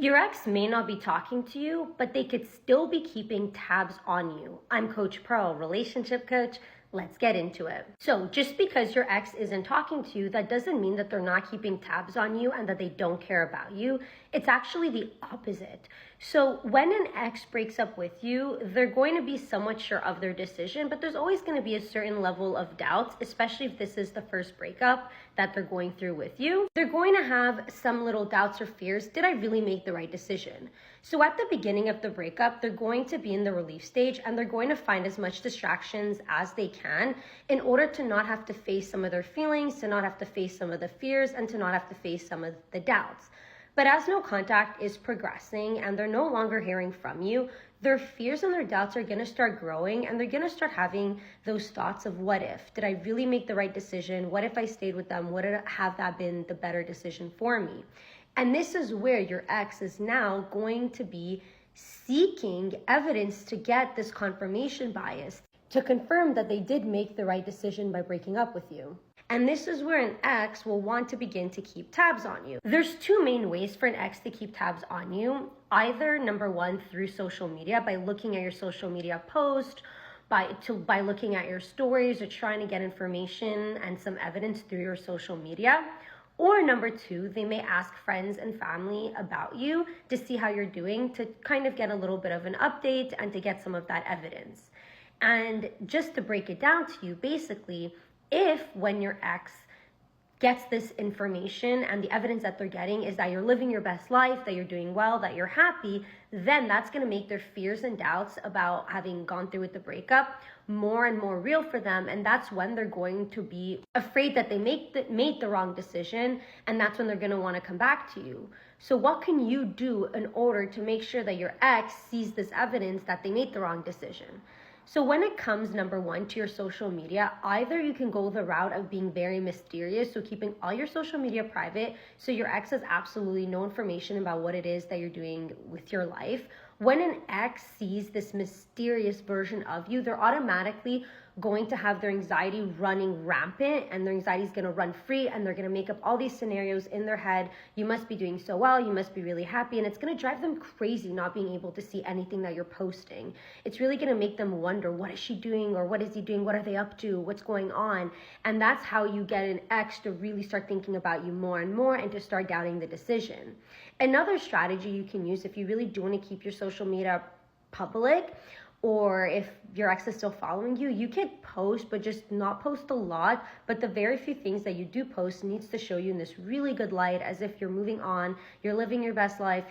Your ex may not be talking to you, but they could still be keeping tabs on you. I'm Coach Pearl, relationship coach. Let's get into it. So just because your ex isn't talking to you, that doesn't mean that they're not keeping tabs on you and that they don't care about you. It's actually the opposite. So when an ex breaks up with you, they're going to be somewhat sure of their decision, but there's always going to be a certain level of doubt, especially if this is the first breakup that they're going through with you. They're going to have some little doubts or fears. Did I really make the right decision? So at the beginning of the breakup, they're going to be in the relief stage and they're going to find as much distractions as they can in order to not have to face some of their feelings, to not have to face some of the fears, and to not have to face some of the doubts. But as no contact is progressing and they're no longer hearing from you, their fears and their doubts are going to start growing and they're going to start having those thoughts of what if? Did I really make the right decision? What if I stayed with them? Would it have that been the better decision for me? And this is where your ex is now going to be seeking evidence to get this confirmation bias to confirm that they did make the right decision by breaking up with you. And this is where an ex will want to begin to keep tabs on you. There's two main ways for an ex to keep tabs on you. Either number one, through social media, by looking at your social media post, by looking at your stories or trying to get information and some evidence through your social media. Or number two, they may ask friends and family about you to see how you're doing, to kind of get a little bit of an update and to get some of that evidence. And just to break it down to you, basically, if when your ex gets this information and the evidence that they're getting is that you're living your best life, that you're doing well, that you're happy, then that's going to make their fears and doubts about having gone through with the breakup more and more real for them. And that's when they're going to be afraid that they made the wrong decision. And that's when they're going to want to come back to you. So what can you do in order to make sure that your ex sees this evidence that they made the wrong decision? So when it comes, number one, to your social media, either you can go the route of being very mysterious, so keeping all your social media private, so your ex has absolutely no information about what it is that you're doing with your life. When an ex sees this mysterious version of you, they're automatically going to have their anxiety running rampant, and their anxiety is going to run free, and they're going to make up all these scenarios in their head. You must be doing so well, you must be really happy, and it's going to drive them crazy not being able to see anything that you're posting. It's really going to make them wonder, what is she doing, or what is he doing, what are they up to, what's going on? And that's how you get an ex to really start thinking about you more and more and to start doubting the decision. Another strategy you can use if you really do want to keep your social media public, or if your ex is still following you, you can post, but just not post a lot. But the very few things that you do post needs to show you in this really good light, as if you're moving on, you're living your best life.